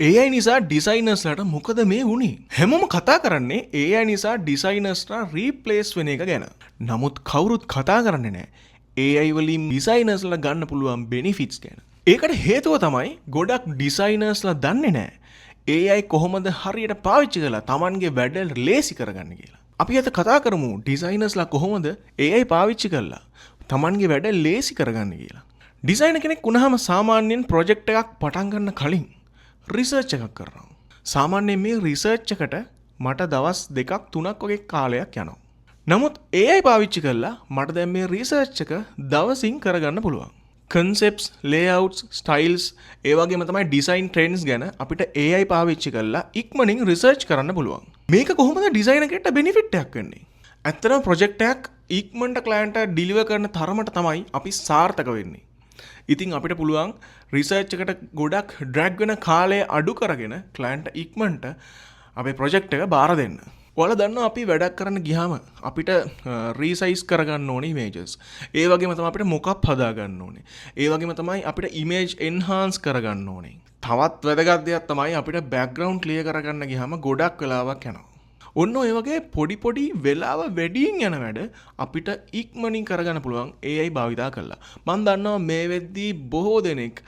AI නිසා ඩිසයිනර්ස්ලාට මොකද මේ වුනේ? හැමෝම කතා කරන්නේ AI නිසා ඩිසයිනර්ස්ලා රීප්ලේස් වෙන එක ගැන. නමුත් කවුරුත් කතා කරන්නේ නැහැ AI වලින් ඩිසයිනර්ස්ලා ගන්න පුළුවන් බෙනිෆිට්ස් ගැන. ඒකට හේතුව තමයි ගොඩක් ඩිසයිනර්ස්ලා දන්නේ නැහැ AI කොහොමද හරියට පාවිච්චි කරලා Tamanගේ වැඩ ලේසි කරගන්න කියලා. අපි අද කතා කරමු ඩිසයිනර්ස්ලා කොහොමද AI පාවිච්චි කරලා Tamanගේ වැඩ ලේසි කරගන්න කියලා. ඩිසයිනර් කෙනෙක් වුණාම සාමාන්‍යයෙන් ප්‍රොජෙක්ට් එකක් පටන් ගන්න කලින් රිසර්ච් එකක් කරනවා. සාමාන්‍යයෙන් මේ රිසර්ච් එකට මට දවස් 2ක් 3ක් වගේ කාලයක් යනවා. නමුත් AI පාවිච්චි කරලා මට දැන් මේ රිසර්ච් එක දවසින් කරගන්න පුළුවන්. concepts, layouts, styles ඒ වගේම තමයි design trends ගැන අපිට AI පාවිච්චි කරලා ඉක්මනින් රිසර්ච් කරන්න පුළුවන්. මේක කොහොමද ඩිසයිනර් කෙනෙක්ට බෙනිෆිට් එකක් වෙන්නේ? ඇත්තටම ප්‍රොජෙක්ට් එකක් ඉක්මනට ක්ලයන්ට් එකට ඩිලිවර් කරන තරමට තමයි අපි සාර්ථක වෙන්නේ. ඉතින් අපිට පුළුවන් රිසර්ච් එකට ගොඩක් ඩ්‍රැග් වෙන කාලය අඩු කරගෙන ක්ලයන්ට් ඉක්මනට අපේ ප්‍රොජෙක්ට් එක බාර දෙන්න. ඔයාලා දන්නවා අපි වැඩක් කරන්න ගියාම අපිට රීසයිස් කරගන්න ඕනේ ඉමේජස්. ඒ වගේම තමයි අපිට මොකක් හදා ගන්න ඕනේ. ඒ වගේම තමයි අපිට ඉමේජ් එන්හාන්ස් කරගන්න ඕනේ. තවත් වැදගත් දෙයක් තමයි අපිට බෑග්ග්‍රවුන්ඩ් ක්ලියර් කරගන්න ගියාම ගොඩක් වෙලාවක් යනවා. ඔන්න ඔය වගේ පොඩි වෙලාව වැඩියෙන් යන වැඩ අපිට ඉක්මනින් කරගන්න පුළුවන් AI භාවිතා කරලා. මම දන්නවා මේ වෙද්දී බොහෝ දෙනෙක්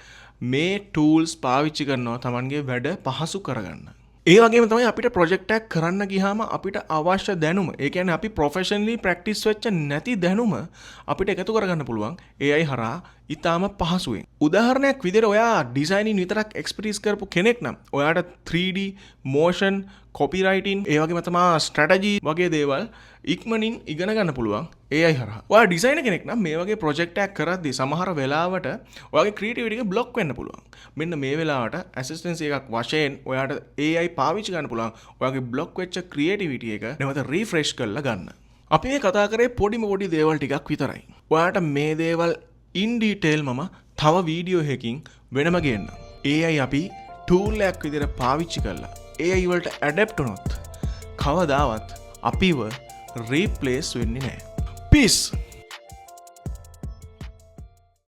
මේ ටූල්ස් පාවිච්චි කරනවා Tamanගේ වැඩ පහසු කරගන්න. ඒ වගේම තමයි අපිට ප්‍රොජෙක්ට් එකක් කරන්න ගියාම අපිට අවශ්‍ය දැනුම, ඒ කියන්නේ අපි ප්‍රොෆෙෂනලි ප්‍රැක්ටිස් වෙච්ච නැති දැනුම අපිට එකතු කරගන්න පුළුවන් AI හරහා ඉතාම පහසුවෙන්. උදාහරණයක් විදිහට ඔයා ඩිසයිනින් විතරක් එක්ස්පර්ටිස් කරපු කෙනෙක් නම් ඔයාට 3D, motion, copywriting, ඒ වගේම තමයි strategy වගේ දේවල් ඉක්මනින් ඉගෙන ගන්න පුළුවන් AI හරහා. ඔයා ඩිසයිනර් කෙනෙක් නම් මේ වගේ ප්‍රොජෙක්ට් එකක් කරද්දී සමහර වෙලාවට ඔයාගේ ක්‍රියේටිවිටි එක બ્લોක් වෙන්න පුළුවන්. මෙන්න මේ වෙලාවට ඇසිස්ටන්සි එකක් වශයෙන් ඔයාට AI පාවිච්චි කරන්න පුළුවන් ඔයාගේ બ્લોක් වෙච්ච ක්‍රියේටිවිටි එක නැවත රීෆ්‍රෙෂ් කරලා ගන්න. අපි මේ කතා කරේ පොඩි දේවල් ටිකක් විතරයි. ඔයාට මේ දේවල් in detail මම තව වීඩියෝ එකකින් වෙනම ගේන්නම්. AI අපි ටූල් එකක් විදිහට පාවිච්චි කරලා AI වලට ඇඩැප්ට් වුණොත් කවදාවත් අපිව රීප්ලේස් වෙන්නේ නැහැ. Peace.